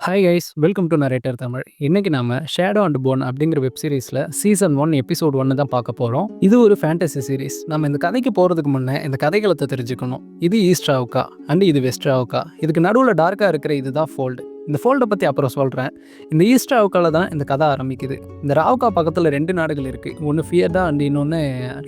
Hi guys, welcome to narrator Tamil. இன்னைக்கு நாம shadow and phone அப்படிங்கிற வெப் சீரிஸ்ல சீசன் 1 எபிசோட் 1 தான் பார்க்க போறோம். இது ஒரு ஃபேண்டசி சீரிஸ். நம்ம இந்த கதைக்கு போறதுக்கு முன்னே இந்த கதைகளத்தை தெரிஞ்சுக்கணும். இது ஈஸ்ட் ராவுக்கா அண்ட் இது வெஸ்ட் ராவுக்கா. இதுக்கு நடுவில் டார்க்கா இருக்கிற இதுதான் ஃபோல்டு. இந்த ஃபோல்டை பற்றி அப்புறம் சொல்கிறேன். இந்த ஈஸ்ட் ராவுக்கால தான் இந்த கதை ஆரம்பிக்குது. இந்த ராவுக்கா பக்கத்தில் 2 நாடுகள் இருக்குது. ஒன்று ஃபியர்டா அண்ட் இன்னொன்று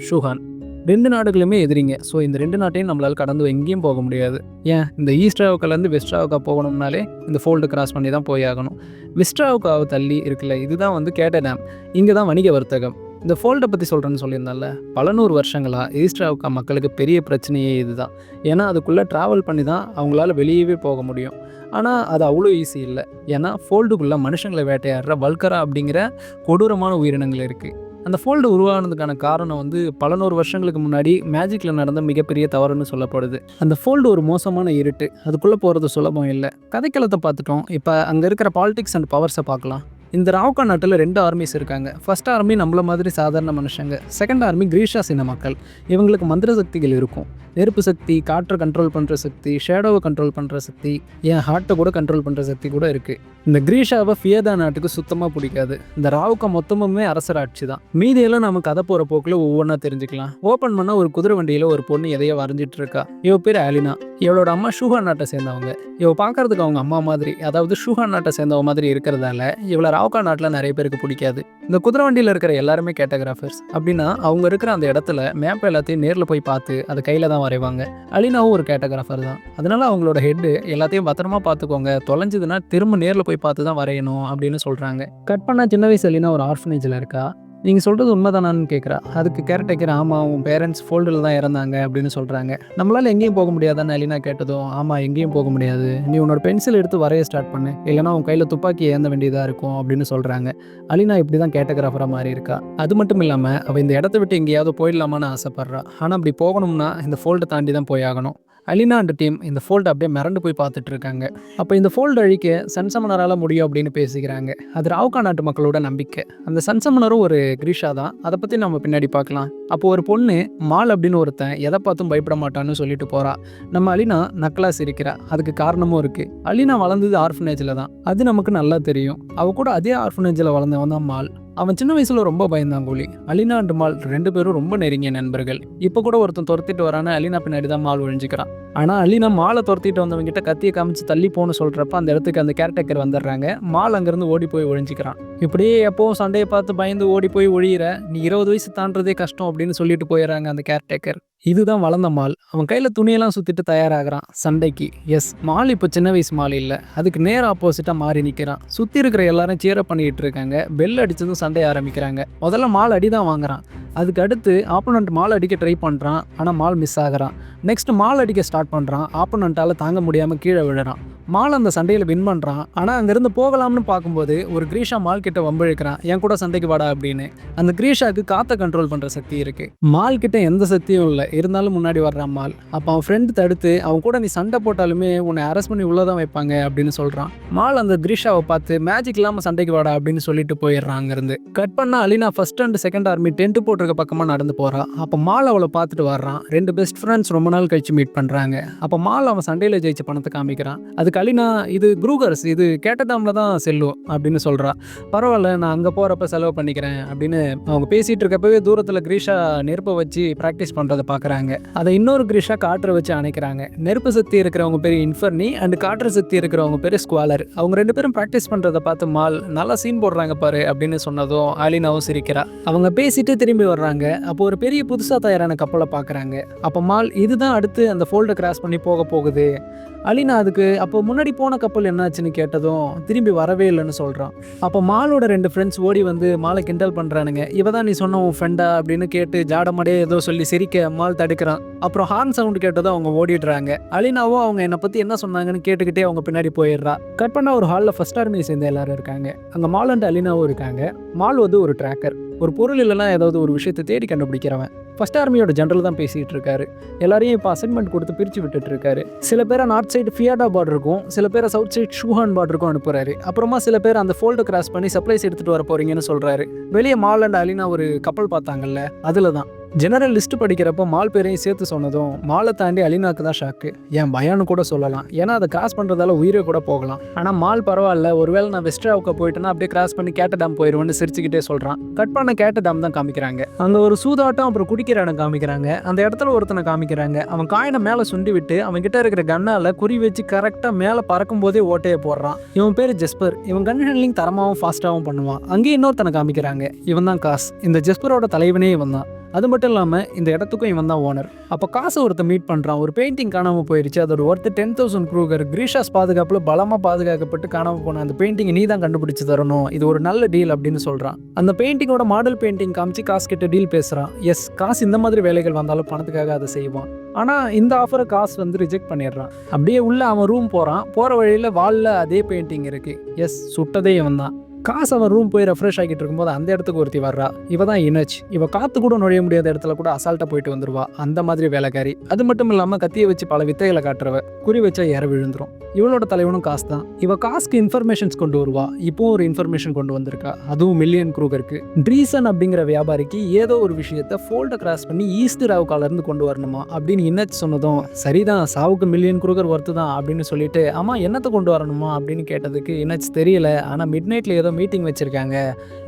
ஷூஹான். 2 நாடுகளுமே எதிரிங்க. ஸோ இந்த 2 நாட்டையும் நம்மளால் கடந்து எங்கேயும் போக முடியாது. ஏன் இந்த ஈஸ்ட் ராவுக்காலேருந்து வெஸ்ட் ராவுக்கா போகணும்னாலே இந்த ஃபோல்டு கிராஸ் பண்ணி தான் போய் ஆகணும். வெஸ்ட் ராவுக்காவை தள்ளி இருக்குல்ல, இதுதான் வந்து கேட்ட டேம். இங்கே தான் வணிக வர்த்தகம். இந்த ஃபோல்டை பற்றி சொல்கிறேன்னு சொல்லியிருந்தால, பல நூறு வருஷங்களாக ஈஸ்ட் ராவுக்கா மக்களுக்கு பெரிய பிரச்சனையே இதுதான். ஏன்னா அதுக்குள்ளே ட்ராவல் பண்ணி தான் அவங்களால வெளியவே போக முடியும். ஆனால் அது அவ்வளோ ஈஸி இல்லை. ஏன்னா ஃபோல்டுக்குள்ளே மனுஷங்களை வேட்டையாடுற வல்கரா அப்படிங்கிற கொடூரமான உயிரினங்கள் இருக்குது. அந்த ஃபோல்டு உருவானதுக்கான காரணம் வந்து பல நூறு வருஷங்களுக்கு முன்னாடி மேஜிக்கில் நடந்த மிகப்பெரிய தவறுன்னு சொல்லப்படுது. அந்த ஃபோல்டு ஒரு மோசமான இருட்டு. அதுக்குள்ளே போகிறது சுலபம் இல்லை. கதைக்களத்தை பார்த்துட்டோம். இப்போ அங்கே இருக்கிற பாலிடிக்ஸ் அண்ட் பவர்ஸை பார்க்கலாம். இந்த ராவுக்கா நாட்டில் 2 ஆர்மிஸ் இருக்காங்க. ஃபர்ஸ்ட் ஆர்மி நம்மள மாதிரி சாதாரண மனுஷங்க. செகண்ட் ஆர்மி கிரீஷாஸ் இன மக்கள். இவங்களுக்கு மந்திர சக்திகள் இருக்கும். நெருப்பு சக்தி, காற்றை கண்ட்ரோல் பண்ணுற சக்தி, ஷேடோவை கண்ட்ரோல் பண்ணுற சக்தி, என் ஹார்ட்டை கூட கண்ட்ரோல் பண்ணுற சக்தி கூட இருக்குது. இந்த கிரீஷாவை ஃபியர்டா நாட்டுக்கு சுத்தமாக பிடிக்காது. இந்த ராவுக்கா மொத்தமுமே அரசராட்சி தான். மீதியெல்லாம் நம்ம கதை போகிற போக்கில் ஒவ்வொன்றா தெரிஞ்சுக்கலாம். ஓப்பன் பண்ணால் ஒரு குதிரை வண்டியில் ஒரு பொண்ணு எதையோ வரைஞ்சிட்டு இருக்கா. இவ பேர் ஆலினா. இவளோட அம்மா ஷூஹான் நாட்டை சேர்ந்தவங்க. இவ பார்க்கறதுக்கு அவங்க அம்மா மாதிரி, அதாவது ஷூஹான் நாட்டை சேர்ந்தவங்க மாதிரி இருக்கிறதால இவளை ராவுக்கா நாட்டில் நிறைய பேருக்கு பிடிக்காது. இந்த குதிரை வண்டியில் இருக்கிற எல்லாருமே கேட்டகிராஃபர்ஸ். அப்படின்னா அவங்க இருக்கிற அந்த இடத்துல மேப் எல்லாத்தையும் நேரில் போய் பார்த்து அதை கையில் தான் வரைவாங்க. அலினாவும் ஒரு கேட்டகிராஃபர் தான். அதனால அவங்களோட ஹெட்டு எல்லாத்தையும் பத்திரமா பார்த்துக்கோங்க, தொலைஞ்சதுன்னா திரும்ப நேரில் போய் பார்த்து தான் வரையணும் அப்படின்னு சொல்கிறாங்க. கட் பண்ண சின்ன வயசு அலினா ஒரு ஆர்ஃபனேஜில் இருக்கா. நீங்கள் சொல்கிறது உண்மைதானான்னு கேட்குறா. அதுக்கு கேரக்டர் ஆமாம், உன் பேரண்ட்ஸ் ஃபோல்டில் தான் இறந்தாங்க அப்படின்னு சொல்கிறாங்க. நம்மளால் எங்கேயும் போக முடியாதான்னு அலினா கேட்டதும், ஆமாம் எங்கேயும் போக முடியாது, நீ உன்னோட பென்சில் எடுத்து வரைய ஸ்டார்ட் பண்ணு, இல்லைனா உன் கையில் துப்பாக்கி ஏந்த வேண்டியதாக இருக்கும் அப்படின்னு சொல்கிறாங்க. அலினா இப்படி தான் கேட்டகிராஃபராக மாறி இருக்கா. அது மட்டும் இல்லாமல் அவள் இந்த இடத்த விட்டு எங்கேயாவது போயிடலாமான்னு ஆசைப்பட்றா. ஆனால் அப்படி போகணும்னா இந்த ஃபோல்டை தாண்டி தான் போய் ஆகணும். அலினா அண்ட் டீம் இந்த ஃபோல்டு அப்படியே மிரண்டு போய் பார்த்துட்டு இருக்காங்க. அப்போ இந்த ஃபோல்டு அழிக்க சன்சமனரால் முடியும் அப்படின்னு பேசிக்கிறாங்க. அது ராவுக்கா நாட்டு மக்களோட நம்பிக்கை. அந்த சன்சமனரும் ஒரு கிரீஷா தான். அதை பற்றி நம்ம பின்னாடி பார்க்கலாம். அப்போ ஒரு பொண்ணு மால் அப்படின்னு ஒருத்தன் எதை பார்த்தும் பயப்பட மாட்டான்னு சொல்லிட்டு போகிறா. நம்ம அலினா நக்கலா சிரிக்கிறா. அதுக்கு காரணமும் இருக்குது. அலினா வளர்ந்தது ஆர்ஃபனேஜில் தான். அது நமக்கு நல்லா தெரியும். அவள் கூட அதே ஆர்ஃபனேஜில் வளர்ந்தவன் தான் மால். அவன் சின்ன வயசுல ரொம்ப பயந்தாங்கோலி. அலினா அண்ட் மால் 2 பேரும் ரொம்ப நெருங்கிய நண்பர்கள். இப்போ கூட ஒருத்தன் துரத்திட்டு வரான்னு அலினா பின்னாடி தான் மால் ஒழிஞ்சிக்கிறான். ஆனால் அலினா மாலை துரத்திட்டு வந்தவங்க கிட்ட கத்தியை காமிச்சு தள்ளி போன்னு சொல்கிறப்ப அந்த இடத்துக்கு அந்த கேரக்டர் வந்துடுறாங்க. மால் அங்கேருந்து ஓடி போய் ஒழிஞ்சிக்கிறான். இப்படியே எப்போவும் சண்டையை பார்த்து பயந்து ஓடி போய் ஒழியிற, நீ 20 வயசு தாண்டதே கஷ்டம் அப்படின்னு சொல்லிட்டு போயிடறாங்க அந்த கேரக்டர். இதுதான் வளர்ந்த மால். அவன் கையில் துணியெல்லாம் சுற்றிட்டு தயாராகிறான் சண்டைக்கு. எஸ், மால் இப்போ சின்ன வயசு மால் இல்லை, அதுக்கு நேர் ஆப்போசிட்டாக மாறி நிற்கிறான். சுற்றி இருக்கிற எல்லாரும் சீரப் பண்ணிக்கிட்டு இருக்காங்க. பெல் அடித்ததும் சண்டைய ஆரம்பிக்கிறாங்க. முதல்ல மால் அடி தான் வாங்குறான். அதுக்கு அடுத்து ஆப்போனண்ட் மால் அடிக்க ட்ரை பண்ணுறான். ஆனால் மால் மிஸ் ஆகிறான். நெக்ஸ்ட் மால் அடிக்க ஸ்டார்ட் பண்ணுறான். ஆப்போனண்ட்டால் தாங்க முடியாமல் கீழே விழுறான். மால் அந்த சண்டையில் வின் பண்ணுறான். ஆனால் அங்கேருந்து போகலாம்னு பார்க்கும்போது ஒரு கிரீஷா மால் கிட்ட வம்பிழுக்கிறான், என் கூட சண்டைக்கு வாடா அப்படின்னு. அந்த கிரீஷாவுக்கு காற்றை கண்ட்ரோல் பண்ணுற சக்தி இருக்குது. மால் கிட்ட எந்த சக்தியும் இல்லை, இருந்தாலும் முன்னாடி வர்றான் மால். அப்போ அவன் ஃப்ரெண்டு தடுத்து, அவன் கூட நீ சண்டை போட்டாலுமே உன்னை அரெஸ்ட் பண்ணி உள்ளதான் வைப்பாங்க அப்படின்னு சொல்கிறான். மால் அந்த கிரீஷாவை பார்த்து மேஜிக் இல்லாமல் சண்டைக்கு வாடா அப்படின்னு சொல்லிட்டு போயிடுறான். அங்கேருந்து கட் பண்ண அலினா first and second army tent போட்டிருக்க பக்கமாக நடந்து போகிறான். அப்போ மால் அவளை பார்த்துட்டு வர்றான். 2 பெஸ்ட் ஃப்ரெண்ட்ஸ் ரொம்ப நாள் கழிச்சு மீட் பண்ணுறாங்க. அப்போ மால் அவன் சண்டையில் ஜெயிச்ச பணத்தை காமிக்கிறான். அதுக்கு அலினா, இது க்ரூகர்ஸ், இது கேட்டடாமில் தான் செல்லும் அப்படின்னு சொல்கிறா. பரவாயில்ல, நான் அங்கே போகிறப்ப செலவு பண்ணிக்கிறேன் அப்படின்னு அவங்க பேசிகிட்டு இருக்கப்பவே தூரத்தில் கிரீஷா நெருப்பை வச்சு ப்ராக்டிஸ் பண்ணுறதை பார்க்குறாங்க. அதை இன்னொரு கிரீஷா காற்றை வச்சு அணைக்கிறாங்க. நெருப்பு சக்தி இருக்கிறவங்க பேர் இன்ஃபர்னி அண்ட் காற்று சக்தி இருக்கிறவங்க பேர் ஸ்குவாலர். அவங்க 2 பேரும் ப்ராக்டிஸ் பண்ணுறதை பார்த்து மால், நல்லா சீன் போடுறாங்க பாரு அப்படின்னு சொன்னதும் அலினாவும் சிரிக்கிறா. அவங்க பேசிட்டு திரும்பி வர்றாங்க. அப்போ ஒரு பெரிய புதுசாக தயாரான கப்பலை பார்க்குறாங்க. அப்போ மால், இதுதான் அடுத்து அந்த ஃபோல்டை கிராஸ் பண்ணி போக போகுது. அலினா அதுக்கு அப்போ முன்னாடி போன கப்பல் என்னாச்சுன்னு கேட்டதும் திரும்பி வரவே இல்லைன்னு சொல்கிறான். அப்போ மாலோட 2 ஃப்ரெண்ட்ஸ் ஓடி வந்து மாலை கிண்டல் பண்ணுறானுங்க. இவ தான் நீ சொன்ன உன் ஃப்ரெண்டா அப்படின்னு கேட்டு ஜாடமாடே ஏதோ சொல்லி சிரிக்க மால் தடுக்கிறான். அப்புறம் ஹார்ன் சவுண்ட் கேட்டதும் அவங்க ஓடிடுறாங்க. அலினாவும் அவங்க என்னை பற்றி என்ன சொன்னாங்கன்னு கேட்டுக்கிட்டே அவங்க பின்னாடி போயிடுறா. கட் பண்ண ஒரு ஹாலில் ஃபர்ஸ்ட் ஆர்மி சேர்ந்த எல்லாரும் இருக்காங்க. அங்கே மால் அண்ட் அலினாவும் இருக்காங்க. மால் வந்து ஒரு ட்ராக்கர். ஒரு பொருள் இல்லைனா ஏதாவது ஒரு விஷயத்தை தேடி கண்டுபிடிக்கிறவன். ஃபர்ஸ்ட் ஆர்மியோட ஜெனரல் தான் பேசிகிட்டு இருக்காரு. எல்லாரையும் இப்போ அசைன்மெண்ட் கொடுத்து பிரித்து விட்டுட்டு இருக்காரு. சில பேரை நார்த் சைடு ஃபியர்டா பார்டருக்கும், சில பேரை சவுத் சைடு ஷூஹான் பார்டருக்கும் அனுப்புறாரு. அப்புறமா சில பேர் அந்த ஃபோல்டை கிராஸ் பண்ணி சப்ளைஸ் எடுத்துகிட்டு வர போறீங்கன்னு சொல்கிறாரு. வெளியே மால் அண்ட் அலினா ஒரு கப்பல் பார்த்தாங்கல்ல, அதில் தான் ஜெனரல் லிஸ்ட் படிக்கிறப்போ மால் பேரையும் சேர்த்து சொன்னதும் மாலை தாண்டி அலினாக்கு தான் ஷாக்கு. ஏன் பயான்னு கூட சொல்லலாம், ஏன்னா அதை கிராஸ் பண்ணுறதால உயிரே கூட போகலாம். ஆனால் மால் பரவாயில்ல, ஒருவேளை நான் வெஸ்ட்ராவுக்கு போயிட்டேன்னா அப்படியே கிராஸ் பண்ணி கேட்ட டேம் போயிடுவேன்னு சிரிச்சுக்கிட்டே சொல்கிறான். கட் பண்ண கேட்ட டேம் தான் காமிக்கிறாங்க. அங்கே ஒரு சூதாட்டம் அப்புறம் குடிக்கிற இடம் காமிக்கிறாங்க. அந்த இடத்துல ஒருத்தனை காமிக்கிறாங்க. அவன் காயினை மேலே சுண்டி விட்டு அவன் கிட்ட இருக்கிற கண்ணால் குறி வச்சு கரெக்டாக மேலே பறக்கும் போதே ஓட்டையை போடுறான். இவன் பேர் ஜெஸ்பர். இவன் கன் ஹேண்ட்லிங் தரமாகவும் ஃபாஸ்ட்டாகவும் பண்ணுவான். அங்கேயே இன்னொருத்தனை காமிக்கிறாங்க. இவன் தான் காஸ். இந்த ஜெஸ்பரோட தலைவனே இவன் தான். அது மட்டும் இல்லாமல் இந்த இடத்துக்கும் இவன் தான் ஓனர். அப்போ காசை ஒருத்த மீட் பண்ணுறான். ஒரு பெயிண்டிங் காணாமல் போயிடுச்சு. அதோட ஒருத்து 10,000 க்ரூகர். கிரீஷாஸ் பாதுகாப்பில் பலமாக பாதுகாக்கப்பட்டு காணாமல் போன அந்த பெயிண்டிங்கை நீ தான் கண்டுபிடிச்சு தரணும், இது ஒரு நல்ல டீல் அப்படின்னு சொல்கிறான். அந்த பெயிண்டிங்கோட மாடல் பெயிண்டிங் காமிச்சு காசு கிட்ட டீல் பேசுகிறான். எஸ், காசு இந்த மாதிரி வேலைகள் வந்தாலும் பணத்துக்காக அதை செய்வான். ஆனால் இந்த ஆஃபரை காசு ரிஜெக்ட் பண்ணிடுறான். அப்படியே உள்ள அவன் ரூம் போகிறான். போகிற வழியில் வாலில் அதே பெயிண்டிங் இருக்குது. எஸ், சுட்டதே இவன் தான். காசு அவன் ரூம் போய் ரெஃப்ரெஷ் ஆகிட்டு இருக்கும்போது அந்த இடத்துக்கு ஒருத்தி வர்றா. இவ தான் இனச். இவ காத்து கூட நுழைய முடியாத இடத்துல கூட அசால்ட்டாக போயிட்டு வந்துருவா. அந்த மாதிரி வேலைக்காரி. அது மட்டும் இல்லாமல் கத்தியை வச்சு பல வித்தைகளை காட்டுறவ. குறி வச்சா ஏற விழுந்துரும். இவளோட தலைவனும் காசு தான். இவ காசுக்கு இன்ஃபர்மேஷன்ஸ் கொண்டு வருவா. இப்போ ஒரு இன்ஃபர்மேஷன் கொண்டு வந்திருக்கா, அதுவும் மில்லியன் க்ரூகருக்கு. ட்ரீசன் அப்படிங்கிற வியாபாரிக்கு ஏதோ ஒரு விஷயத்த ஃபோல்டை கிராஸ் பண்ணி ஈஸ்ட் ராவுக்கால இருந்து கொண்டு வரணுமா அப்படின்னு இனச் சொன்னதும், சரிதான், சாவுக்கு மில்லியன் க்ரூகர் ஒர்த்து தான் அப்படின்னு சொல்லிட்டு, ஆமா என்னத்தை கொண்டு வரணுமா அப்படின்னு கேட்டதுக்கு இனச் தெரியல, ஆனால் மிட் நைட்ல ஏதோ மீட்டிங் வச்சிருக்காங்க.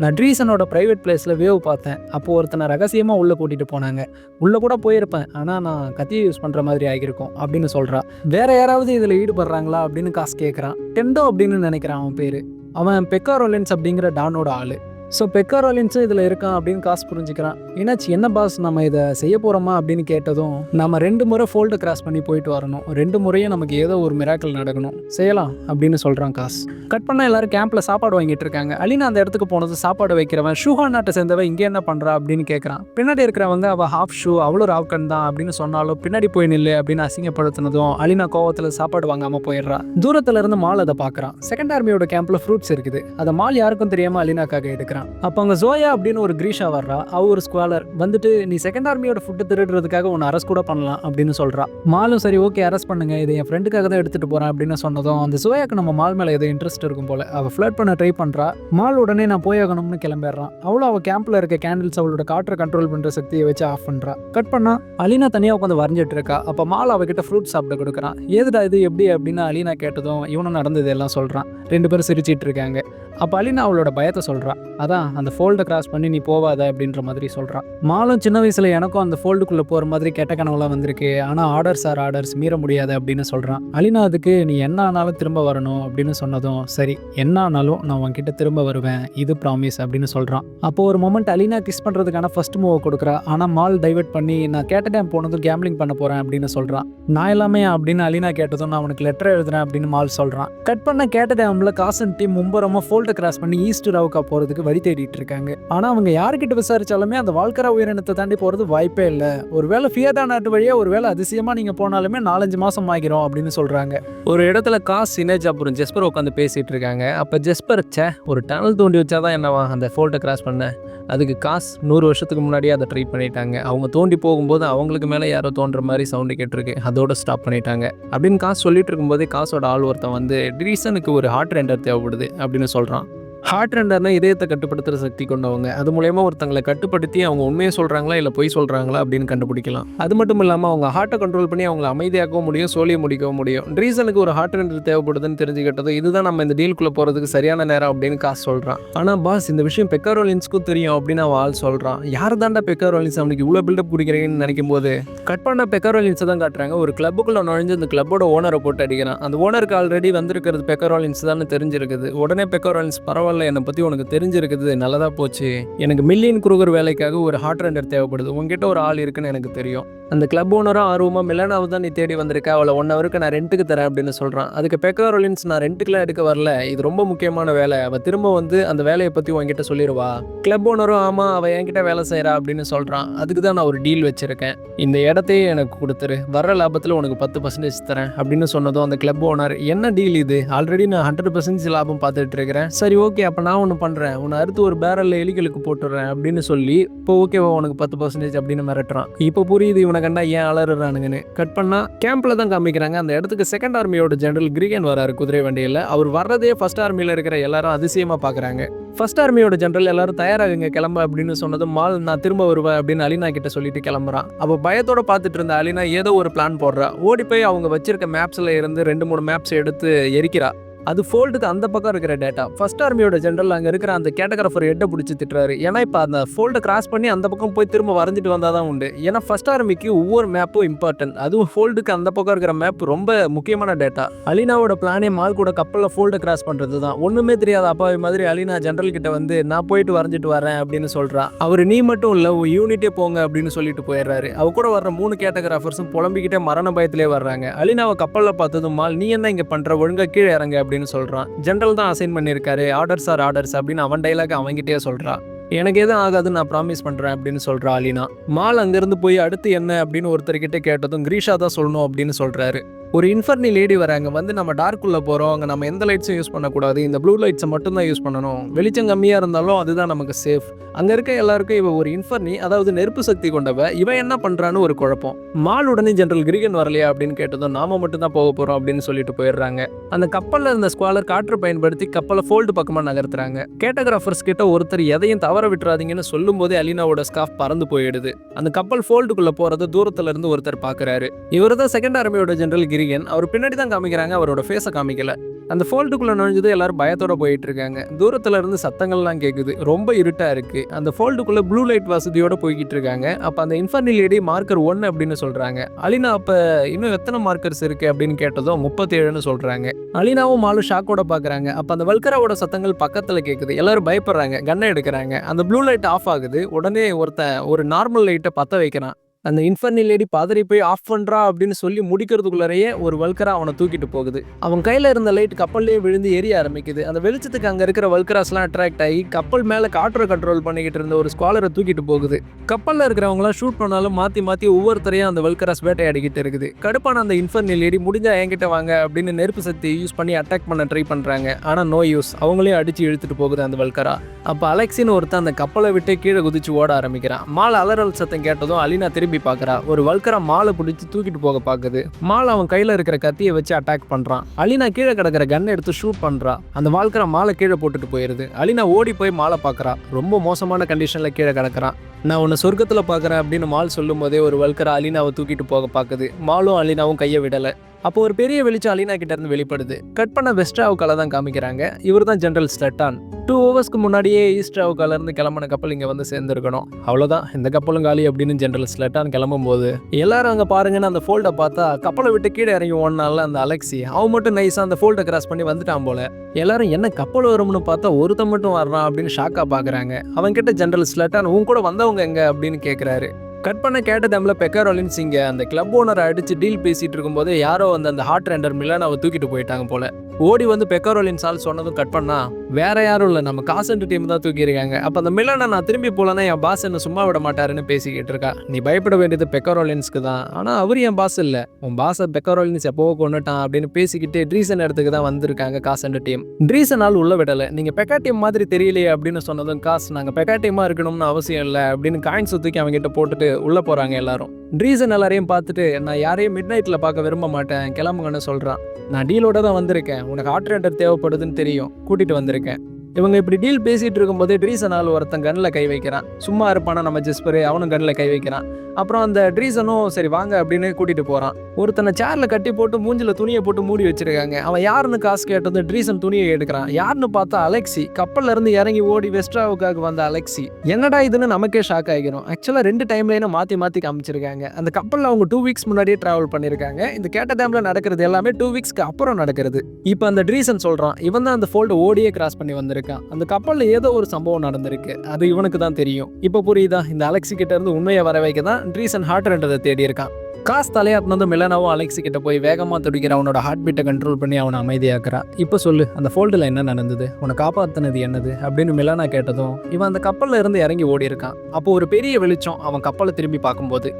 நான் ட்ரீசனோட பிரைவேட் பிளேஸில் வேவ் பார்த்தேன். அப்போது ஒருத்தனை ரகசியமாக உள்ளே கூட்டிகிட்டு போனாங்க. உள்ளே கூட போயிருப்பேன், ஆனால் நான் கத்தியை யூஸ் பண்ணுற மாதிரி ஆகியிருக்கும் அப்படின்னு சொல்கிறா. வேற யாராவது இதில் ஈடுபடுறாங்களா அப்படின்னு காசு கேட்குறான். டெண்டோ அப்படின்னு நினைக்கிறான் அவன் பேர். அவன் பெக்காரோலென்ஸ் அப்படிங்கிற டானோட ஆள். ஸோ பெக்காரோலின்ஸும் இதில் இருக்கான் அப்படின்னு காசு புரிஞ்சுக்கிறான். என்னாச்சு, என்ன பாஸ் நம்ம இதை செய்ய போகிறோமா அப்படின்னு கேட்டதும், நம்ம 2 முறை ஃபோல்டை கிராஸ் பண்ணி போயிட்டு வரணும், 2 முறையும் நமக்கு ஏதோ ஒரு மிராக்கிள் நடக்கணும், செய்யலாம் அப்படின்னு சொல்கிறான் காசு. கட் பண்ணால் எல்லாரும் கேம்பில் சாப்பாடு வாங்கிட்டு இருக்காங்க. அலினா அந்த இடத்துக்கு போனது சாப்பாடு வைக்கிறவன் ஷூஹான் நாட்டை சேர்ந்தவன் இங்கே என்ன பண்ணுறா அப்படின்னு கேட்குறான். பின்னாடி இருக்கிறவங்க அவள் ஹாஃப் ஷூ, அவ்வளோ ராவ்கன் தான் அப்படின்னு சொன்னாலும் பின்னாடி போய் நில்லு அப்படின்னு அசிங்கப்படுத்தினதும் அலினா கோவத்தில் சாப்பாடு வாங்காமல் போயிடுறா. தூரத்தில் இருந்து மால் அதை பார்க்குறான். செகண்ட் ஆர்மியோட கேம்பில் ஃப்ரூட்ஸ் இருக்குது. அதை மால் யாருக்கும் தெரியாமல் அலினாக்காக எடுக்கிறான். அப்போ அங்கே ஜோயா அப்படின்னு ஒரு கிரீஷா வர்றா. அவ ஒரு ஸ்குவாலர் வந்துட்டு, நீ செகண்ட் ஆர்மியோட ஃபுட்டு திருடுறதுக்காக உன்னை அரெஸ்ட் கூட பண்ணலாம் அப்படின்னு சொல்கிறா. மாலும் சரி ஓகே அரெஸ்ட் பண்ணுங்க, இதை என் ஃப்ரெண்டுக்காக தான் எடுத்துகிட்டு போகிறேன் அப்படின்னு சொன்னதும், அந்த ஜோயாக்கு நம்ம மால் மேலே ஏதோ இன்ட்ரெஸ்ட் இருக்கும் போல. அவள் ஃப்ளர்ட் பண்ண ட்ரை பண்ணுறா. மால் உடனே நான் போயாகணும்னு கிளம்பிடுறான். அவ்வளோ அவள் கேம்பில் இருக்க கேண்டில்ஸ் அவளோட காற்றை கண்ட்ரோல் பண்ணுற சக்தியை வச்சு ஆஃப் பண்ணுறா. கட் பண்ணா அலினா தனியாக உட்காந்து வரைஞ்சிட்டு இருக்கா. அப்போ மால் அவகிட்ட ஃப்ரூட் சாப்பிட கொடுக்குறான். ஏதுடா இது எப்படி அப்படின்னு அலினா கேட்டதும் இவனும் நடந்தது எல்லாம் சொல்கிறான். 2 பேரும் சிரிச்சிட்டு இருக்காங்க. அப்போ அலினா அவளோட பயத்தை சொல்கிறா. அதான் அந்த ஃபோல்டை கிராஸ் பண்ணி நீ போவாத அப்படின்ற மாதிரி சொல்கிறான். மாலும் சின்ன வயசில் எனக்கும் அந்த ஃபோல்டுக்குள்ளே போகிற மாதிரி கெட்ட கனவுலாம் வந்திருக்கு, ஆனால் ஆர்டர்ஸ் மீற முடியாது அப்படின்னு சொல்கிறான். அலினா அதுக்கு நீ என்ன ஆனாலும் திரும்ப வரணும் அப்படின்னு சொன்னதும், சரி என்ன ஆனாலும் நான் உன்கிட்ட திரும்ப வருவேன், இது ப்ராமிஸ் அப்படின்னு சொல்கிறான். அப்போது ஒரு மொமெண்ட் அலினா கிஸ் பண்ணுறதுக்கான ஃபர்ஸ்ட் மூவை கொடுக்குறா. ஆனால் மால் டைவர்ட் பண்ணி நான் கேட்ட டைம் போனதும் கேம்லிங் பண்ண போகிறேன் அப்படின்னு சொல்கிறான். நான் எல்லாமே அப்படின்னு அலினா கேட்டதும், நான் உனக்கு லெட்டர் எழுதுறேன் அப்படின்னு மால் சொல்கிறான். கட் பண்ண கேட்ட டைமில் காசன் டீம் மும்பரமாக ஃபோல்டை கிராஸ் பண்ணி ஈஸ்ட் ராவுக்கா போகிறதுக்கு வழி தேடிட்டு இருக்காங்க. ஆனால் அவங்க யாருக்கிட்ட விசாரிச்சாலுமே அந்த வால்கரா உயிரினத்தை தாண்டி போகிறது வாய்ப்பே இல்லை. ஒருவேளை ஃபியதா நாட்டு வழியாக ஒருவேளை அதிசயமாக நீங்கள் போனாலுமே 4-5 மாதம் ஆகிரும் அப்படின்னு சொல்கிறாங்க. ஒரு இடத்துல காசு சினேஜ் அப்புறம் ஜெஸ்பர் உட்காந்து பேசிகிட்டு இருக்காங்க. அப்போ ஜெஸ்பர் ஒரு டனல் தோண்டி வச்சாதான் என்னவா அந்த ஃபோல்ட்டை கிராஸ் பண்ண, அதுக்கு காசு 100 வருஷத்துக்கு முன்னாடியே அதை ட்ரை பண்ணிட்டாங்க. அவங்க தோண்டி போகும்போது அவங்களுக்கு மேலே யாரோ தோன்ற மாதிரி சவுண்டு கேட்டிருக்கு, அதோட ஸ்டாப் பண்ணிட்டாங்க அப்படின்னு காசு சொல்லிட்டு இருக்கும்போதே காசோட ஆள் ஒருத்தன் வந்து ரீசனுக்கு ஒரு ஹார்ட் ரெண்டர் தேவைப்படுது அப்படின்னு சொல்கிறான். ஹார்ட் ரெண்டர்னா இதயத்தை கட்டுப்படுத்துகிற சக்தி கொண்டவங்க. அது மூலயமா ஒருத்தங்களை கட்டுப்படுத்தி அவங்க உண்மையை சொல்கிறாங்களா இல்லை பொய் சொல்கிறாங்களா அப்படின்னு கண்டுபிடிக்கலாம். அது மட்டும் இல்லாமல் அவங்க ஹார்ட்டை கண்ட்ரோல் பண்ணி அவங்களை அமைதியாக்கவும் முடியும், சோழியை முடிக்கவும் முடியும். ரீசனுக்கு ஒரு ஹார்ட் ரெண்டர் தேவைப்படுதுன்னு தெரிஞ்சுக்கிட்டது இதுதான் நம்ம இந்த டீலுக்குள்ளே போகிறதுக்கு சரியான நேரம் அப்படின்னு காசு சொல்கிறான். ஆனால் பாஸ் இந்த விஷயம் பெக்காரோலின்ஸ்க்கும் தெரியும் அப்படின்னு அவன் ஆள் சொல்கிறான். யார் தாண்டா பெக்காரோலின்ஸ், அவனுக்கு இவ்வளோ பில்டப் குடிக்கிறீங்கன்னு நினைக்கும் போது கட் பண்ண பெக்காரோலின்ஸை தான் காட்டுறாங்க. ஒரு கிளப்புக்குள்ளே நுழைஞ்சு அந்த கிளப்போட ஓனரை போட்டு அடிக்கிறான். அந்த ஓனருக்கு ஆல்ரெடி வந்திருக்கிறது பெக்காரோலின்ஸ் தான் தெரிஞ்சிருக்குது. உடனே பெக்காரோலின்ஸ் பரவாயில்ல, என்னை பற்றி உனக்கு தெரிஞ்சிருக்குது, நல்லதா போச்சு, எனக்கு மில்லியன் க்ரூகர் வேலைக்காக ஒரு ஹார்ட் ரெண்டர் தேவைப்படுது, உங்ககிட்ட ஒரு ஆள் இருக்குன்னு எனக்கு தெரியும். அந்த கிளப் ஓனரும் ஆர்வமாக மிலனாவை தான் நீ தேடி வந்திருக்க, அவளை 1 ஹவருக்கு நான் ரெண்ட்டுக்கு தரேன் அப்படின்னு சொல்கிறான். அதுக்கு பெக்காரோலின்ஸ், நான் ரெண்ட்டுக்குலாம் எடுக்க வரல, இது ரொம்ப முக்கியமான வேலை, அவள் திரும்ப வந்து அந்த வேலையை பற்றி உங்ககிட்ட சொல்லிடுவா. கிளப் ஓனரும் ஆமாம் அவள் என்கிட்ட வேலை செய்கிறா அப்படின்னு சொல்கிறான். அதுக்கு தான் நான் ஒரு டீல் வச்சுருக்கேன், இந்த இடத்தையே எனக்கு கொடுத்துரு, வர லாபத்தில் உனக்கு 10% தரேன் அப்படின்னு சொன்னதும் அந்த கிளப் ஓனர், என்ன டீல் இது, ஆல்ரெடி நான் 100% லாபம் பார்த்துட்டு இருக்கிறேன், சரி ஓகே அப்போ நான் ஒன்று பண்ணுறேன், உன்னை அறுத்து ஒரு பேரலில் எலிகளுக்கு போட்டுடுறேன் அப்படின்னு சொல்லி, இப்போ ஓகேவா உனக்கு 10% அப்படின்னு மிரட்டுறான். இப்போ புரியுது இவனை கண்டா ஏன் அலறானுங்கன்னு. கட் பண்ணா கேம்ப்ல தான் காமிக்கிறாங்க. அந்த இடத்துக்கு செகண்ட் ஆர்மியோட ஜெனரல் கிரிகன் வராரு குதிரை வண்டியில். அவர் வர்றதே ஃபர்ஸ்ட் ஆர்மியில் இருக்கிற எல்லாரும் அதிசயமாக பார்க்குறாங்க. ஃபர்ஸ்ட் ஆர்மியோட ஜெனரல் எல்லாரும் தயாராகுங்க கிளம்ப அப்படின்னு சொன்னதும் மால் நான் திரும்ப வருவேன் அப்படின்னு அலினா கிட்ட சொல்லிட்டு கிளம்புறான். அப்போ பயத்தோட பார்த்துட்டு இருந்த அலினா ஏதோ ஒரு பிளான் போடுறா. ஓடி போய் அவங்க வச்சிருக்க மேப்ஸ்ல இருந்து 2-3 மேப்ஸ் எடுத்து எரிக்கிறா. அது ஃபோல்டுக்கு அந்த பக்கம் இருக்கிற டேட்டா. ஃபர்ஸ்ட் ஆர்மியோட ஜெனரல் அங்கே இருக்கிற அந்த கேட்டகிராஃபர் ஹெட்டை பிடிச்சி திட்டுறாரு. ஏன்னா இப்போ அந்த ஃபோல்டை கிராஸ் பண்ணி அந்த பக்கம் போய் திரும்ப வரைஞ்சிட்டு வந்தால் தான் உண்டு. ஏன்னா ஃபர்ஸ்ட் ஆர்மிக்கு ஒவ்வொரு மேப்பும் இம்பார்ட்டன்ட். அதுவும் ஃபோல்டுக்கு அந்த பக்கம் இருக்கிற மேப் ரொம்ப முக்கியமான டேட்டா. அலினாவோட பிளானே மால் கூட கப்பலில் ஃபோல்டை கிராஸ் பண்ணுறது தான். ஒன்றுமே தெரியாத அப்பாவி மாதிரி அலினா ஜெனரல் கிட்ட வந்து நான் போயிட்டு வரைஞ்சிட்டு வரேன் அப்படின்னு சொல்கிறான். அவர் நீ மட்டும் இல்லை யூனிட்டே போங்க அப்படின்னு சொல்லிட்டு போயிடுறாரு. அவ கூட வர்ற 3 கேட்டகிராஃபர்ஸும் புலம்பிக்கிட்டே மரண பயத்திலே வர்றாங்க. அலினாவை கப்பலில் பார்த்ததும் மால் நீ என்ன இங்கே பண்ணுற, ஒழுங்கா கீழே இறங்க அப்படின்னு சொல்றான். ஜெனரல் தான் அசைன் பண்ணியிருக்காரு, ஆர்டர்ஸ் ஆர் ஆர்டர்ஸ் அப்படின்னு அவன் டைலாக் அவங்கிட்டே சொல்றான். எனக்கு எதுவும் ஆகாதுன்னு நான் ப்ராமிஸ் பண்றேன் அப்படின்னு சொல்றா அலினா. மால் அங்கிருந்து போய் அடுத்து என்ன அப்படின்னு ஒருத்தர்கிட்ட கேட்டதும் கிரீஷா தான் சொல்லணும் அப்படின்னு சொல்றாரு. ஒரு இன்ஃபர்னி லேடி வராங்க, வந்து நம்ம டார்க்குள்ளே போகிறோம், அங்கே நம்ம எந்த லைட்ஸும் யூஸ் பண்ணக்கூடாது, இந்த ப்ளூ லைட்ஸை மட்டும்தான் யூஸ் பண்ணணும், வெளிச்சம் கம்மியாக இருந்தாலும் அதுதான் நமக்கு சேஃப். அங்கே இருக்க எல்லாருக்கும் இவ ஒரு இன்ஃபர்னி, அதாவது நெருப்பு சக்தி கொண்டவ, இவன் என்ன பண்ணுறான்னு ஒரு குழப்பம். மால் உடனே ஜெனரல் கிரிகன் வரலையா அப்படின்னு கேட்டதும் நாம மட்டும் தான் போக போகிறோம் அப்படின்னு சொல்லிட்டு போயிடுறாங்க. அந்த கப்பலில் இருந்த ஸ்குவாலர் காற்று பயன்படுத்தி கப்பலை ஃபோல்டு பக்கமாக நகர்த்துறாங்க. கேட்டகிராஃபர்ஸ் கிட்ட ஒருத்தர் எதையும் தவற விட்டுறாதீங்கன்னு சொல்லும் போதே அலினாவோட ஸ்கார்ஃப் பறந்து போயிடுது. அந்த கப்பல் ஃபோல்டுக்குள்ளே போகிறத தூரத்துல இருந்து ஒருத்தர் பார்க்குறாரு. இவர் தான் செகண்ட் ஆர்மியோட ஜெனரல் கிரிகன். அவர் பின்னாடி தான் காமிக்கிறாங்க, அவரோட ஃபேஸை காமிக்கல. அந்த ஃபோல்டுக்குள்ள நுழைஞ்சது எல்லாரும் பயத்தோட போயிட்டு இருக்காங்க. தூரத்துல இருந்து சத்தங்கள்லாம் கேட்குது. ரொம்ப இருட்டா இருக்கு. அந்த ஃபோல்டுக்குள்ள ப்ளூ லைட் வசதியோட போய்கிட்டு இருக்காங்க. அப்ப அந்த இன்ஃபர்னி லேடி மார்க்கர் 1 அப்படின்னு சொல்றாங்க. அலினா அப்ப இன்னும் எத்தனை மார்க்கர்ஸ் இருக்கு அப்படின்னு கேட்டதும் 37ன்னு சொல்றாங்க. அலினாவும் மாலும் ஷாக்கோட பாக்குறாங்க. அப்ப அந்த வல்கராவோட சத்தங்கள் பக்கத்துல கேட்குது. எல்லாரும் பயப்படுறாங்க, கன்னை எடுக்கிறாங்க. அந்த ப்ளூ லைட் ஆஃப் ஆகுது. உடனே ஒருத்தன் ஒரு நார்மல் லைட்டை பத்த வைக்கிறான். அந்த இன்ஃபர்னி லேடி பாதறி போய் ஆஃப் பண்ணுறா அப்படின்னு சொல்லி முடிக்கிறதுக்குள்ளேயே ஒரு வல்கரா அவனை தூக்கிட்டு போகுது. அவன் கையில் இருந்த லைட் கப்பல்லே விழுந்து எரிய ஆரம்பிக்குது. அந்த வெளிச்சத்துக்கு அங்கே இருக்கிற வல்கராஸ்லாம் அட்ராக்ட் ஆகி கப்பல் மேலே காற்றை கண்ட்ரோல் பண்ணிக்கிட்டு இருந்த ஒரு ஸ்குவாலரை தூக்கிட்டு போகுது. கப்பலில் இருக்கிறவங்களாம் ஷூட் பண்ணாலும் மாற்றி மாற்றி ஒவ்வொருத்தரையும் அந்த வல்கராஸ் வேட்டையாடிக்கிட்டு இருக்குது. கடுப்பான அந்த இன்ஃபர்னி லேடி முடிஞ்சா என்கிட்ட வாங்க அப்படின்னு நெருப்பு சக்தி யூஸ் பண்ணி அட்டாக் பண்ண ட்ரை பண்ணுறாங்க. ஆனால் நோ யூஸ். அவங்களையும் அடித்து இழுத்துட்டு போகுது அந்த வல்கரா. அப்போ அலெக்ஸின்னு ஒருத்தன் அந்த கப்பலை விட்டு கீழே குதிச்சு ஓட ஆரம்பிக்கிறான். மால் அலறல் சத்தம் கேட்டதும் அலினா திரும்பி பார்க்கறா. ஒரு வல்கரா மாலை பிடிச்சி தூக்கிட்டு போக பாக்குது. மால் அவன் கையில இருக்கிற கத்தியை வச்சு அட்டாக் பண்றான். அலினா கீழே கிடக்கிற கன் எடுத்து ஷூட் பண்றா. அந்த வல்கரா மாலை கீழே போட்டுட்டு போயிருது. அலினா ஓடி போய் மாலை பாக்குறா. ரொம்ப மோசமான கண்டிஷன்ல கீழே கிடக்குறான். நான் உன்னை சொர்க்கத்துல பாக்குறேன் அப்படின்னு மால் சொல்லும் போதே ஒரு வல்கரா அலினாவை தூக்கிட்டு போக பாக்குது. மாலும் அலினாவும் கையை விடல. அப்போ ஒரு பெரிய வெளிச்சம் அலினா கிட்ட இருந்து வெளிப்படுது. கட் பண்ண வெஸ்ட்ராவுக்கால தான் காமிக்கிறாங்க. இவர் தான் ஜெனரல் ஸ்லெட்டான். 2 ஹவர்ஸ்க்கு முன்னாடியே ஈஸ்ட்ராவுக்கால இருந்து கிளம்பின கப்பல் இங்கே வந்து சேர்ந்துருக்கணும். அவ்வளோதான், இந்த கப்பலும் காலி அப்படின்னு ஜெனரல் ஸ்லெட்டான் கிளம்பும் போது எல்லாரும் அங்கே பாருங்கன்னு அந்த ஃபோல்டை பார்த்தா கப்பலை விட்டு கீழே இறங்கி ஓடினால அந்த அலெக்சி அவன் மட்டும் நைஸாக அந்த ஃபோல்டை கிராஸ் பண்ணி வந்துட்டான் போல. எல்லாரும் என்ன கப்பல் வரும்னு பார்த்தா ஒருத்தன் மட்டும் வர்றான் அப்படின்னு ஷாக்காக பார்க்குறாங்க. அவன் கிட்ட ஜெனரல் ஸ்லெட்டான் உன் கூட வந்தவங்க எங்க அப்படின்னு கேட்குறாரு. கட் பண்ண கேட்ட டைமில் பெக்காரோலின்ஸ் இங்கே அந்த கிளப் ஓனரை அடித்து டீல் பேசிகிட்டு இருக்கும்போது யாரோ வந்து அந்த ஹார்ட் ரெண்டர் மில்லானாவை தூக்கிட்டு போயிட்டாங்க போல. ஓடி வந்து பெக்காரோலின்ஸ் ஆள் சொன்னதும் கட் பண்ணா வேற யாரும் இல்லை, நம்ம காசன்ட் டீம் தான் தூக்கியிருக்காங்க. அப்போ அந்த மில்லானா நான் திரும்பி போலன்னா என் பாஸ் என்ன சும்மா விட மாட்டாருன்னு பேசிக்கிட்டு இருக்கா. நீ பயப்பட வேண்டியது பெக்காரோலின்ஸ்க்கு தான், ஆனால் அவர் என் பாஸ் இல்லை, உன் பாஸை பெக்காரோலின்ஸ் எப்போவோ கொண்டுட்டான் அப்படின்னு பேசிக்கிட்டு ட்ரீசன் இடத்துக்கு தான் வந்திருக்காங்க காசன்ட் டீம். ட்ரீசனால் உள்ள விடலை. நீங்கள் பெக்கா டீம் மாதிரி தெரியலையே அப்படின்னு சொன்னதும் காசு நாங்கள் பெக்கா டீமாக இருக்கணும்னு அவசியம் இல்லை அப்படின்னு காயின்ஸ் தூக்கி அவங்க கிட்ட போட்டுட்டு உள்ள போறாங்க எல்லாரும். ட்ரீசன் எல்லாரையும் பார்த்துட்டு நான் யாரையும் மிட் நைட்ல பார்க்க விரும்ப மாட்டேன், கிளம்புங்கன்னு சொல்றான். நான் டீலோட தான் வந்திருக்கேன், உனக்கு ஹார்ட் ரெண்டர் தேவைப்படுதுன்னு தெரியும், கூட்டிட்டு வந்திருக்கேன். இவங்க இப்படி டீல் பேசிட்டு இருக்கும்போது ட்ரீசனால் ஒருத்தன் கன்னில் கை வைக்கிறான். சும்மா இருப்பானா நம்ம ஜெஸ்பரு, அவனும் கன்னில் கை வைக்கிறான். அப்புறம் அந்த ட்ரீசனும் சரி வாங்க அப்படின்னு கூட்டிட்டு போறான். ஒருத்தனை சேர்ல கட்டி போட்டு மூஞ்சில துணியை போட்டு மூடி வச்சிருக்காங்க. அவன் யாருன்னு காசு கேட்டது ட்ரீசன் துணியை எடுக்கிறான். யாருன்னு பார்த்தா அலெக்சி. கப்பல்ல இருந்து இறங்கி ஓடி வெஸ்ட்ராவுக்காக வந்த அலெக்சி. என்னடா இதுன்னு நமக்கே ஷாக் ஆகிரும். ஆக்சுவலா 2 டைம் லைனும் மாத்தி காமிச்சிருக்காங்க. அந்த கப்பல்ல அவங்க 2 வீக்ஸ் முன்னாடியே டிராவல் பண்ணிருக்காங்க. இந்த கேட்ட டைம்ல நடக்கிறது எல்லாமே 2 வீக்ஸ்க்கு அப்புறம் நடக்கிறது. இப்போ அந்த ட்ரீசன் சொல்றான் இவன் தான் அந்த ஃபோல்டை ஓடியே கிராஸ் பண்ணி வந்திருக்கான். அந்த கப்பல்ல ஏதோ ஒரு சம்பவம் நடந்திருக்கு, அது இவனுக்கு தான் தெரியும். இப்போ புரியுதா, இந்த அலெக்சி கிட்ட இருந்து உண்மையை வர வைக்க தான் ட்ரீசன் ஹார்ட் ரெண்டரை தேடி இருக்கான். காசு தலையாட்டினதும் மிலனாவும் அலெக்சி கிட்ட போய் வேகமாக துடிக்கிற அவனோட ஹார்ட் பீட்டை கண்ட்ரோல் பண்ணி அவனை அமைதியாக்குறா. இப்போ சொல்லு, அந்த ஃபோல்டில் என்ன நடந்தது, உன்னை காப்பாற்றினது என்னது அப்படின்னு மிலனா கேட்டதும் இவன் அந்த கப்பலில் இருந்து இறங்கி ஓடி இருக்கான். அப்போ ஒரு பெரிய வெளிச்சம் அவன் கப்பலை திரும்பி பார்க்கும்போது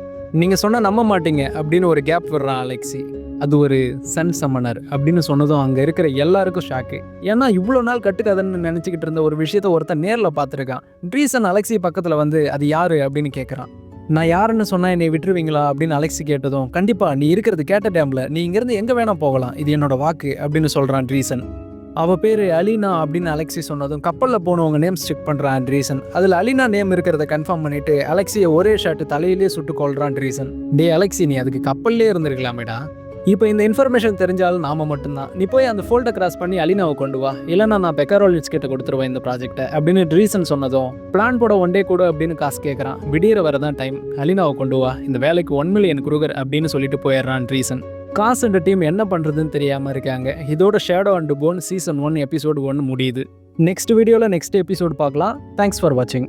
நீங்கள் சொன்னால் நம்ப மாட்டீங்க அப்படின்னு ஒரு கேப் விடுறான் அலெக்சி. அது ஒரு சன் சம்மனர் அப்படின்னு சொன்னதும் அங்கே இருக்கிற எல்லாருக்கும் ஷாக்கு. ஏன்னா இவ்வளோ நாள் கட்டுக்காதுன்னு நினச்சிக்கிட்டு இருந்த ஒரு விஷயத்த ஒருத்தன் நேரில் பார்த்துருக்கான். ட்ரீசன் அலெக்சி பக்கத்தில் வந்து அது யாரு அப்படின்னு கேட்குறான். நான் யாருன்னு சொன்னா என்னை விட்டுருவீங்களா அப்படின்னு அலெக்சி கேட்டதும் கண்டிப்பா நீ இருக்கிறது கேட்ட டேம்ல, நீ இங்கிருந்து எங்க வேணா போகலாம், இது என்னோட வாக்கு அப்படின்னு சொல்றான் ட்ரீசன். அவள் பேர் அலினா அப்படின்னு அலெக்சி சொன்னதும் கப்பலில் போனவங்க நேம்ஸ் செக் பண்ணுறான் அண்ட்ரீசன். அதில் அலினா நேம் இருக்கிறத கன்ஃபார்ம் பண்ணிட்டு அலெக்சியை ஒரே ஷாட்டு தலையிலே சுட்டு கொள்றான் அண்ட்ரீசன். டே அலெக்சி, நீ அதுக்கு கப்பல்லே இருந்திருக்கலாமேடா. இப்போ இந்த இன்ஃபர்மேஷன் தெரிஞ்சாலும் நாம மட்டும்தான். நீ போய் அந்த ஃபோல்டை கிராஸ் பண்ணி அலினாவை கொண்டு வா, இல்லைன்னா நான் பெக்காரோலிட்ஸ் கிட்ட கொடுத்துருவேன் இந்த ப்ராஜெக்ட்டை அப்படின்னு ரீசன் சொன்னதும் பிளான் போட ஒன் டே கூட அப்படின்னு காசு கேட்குறான். விடியற வரதான் டைம், அலினாவை கொண்டு வா, இந்த வேலைக்கு 1 மில்லியன் குருகர் அப்படின்னு சொல்லிட்டு போயிடுறான் ரீசன். காசு அண்ட் டீம் என்ன பண்ணுறதுன்னு தெரியாமல் இருக்காங்க. இதோட shadow and phone season 1 episode 1 முடியுது. நெக்ஸ்ட் வீடியோவில் நெக்ஸ்ட் எபிசோடு பார்க்கலாம். தேங்க்ஸ் ஃபார் வாட்சிங்.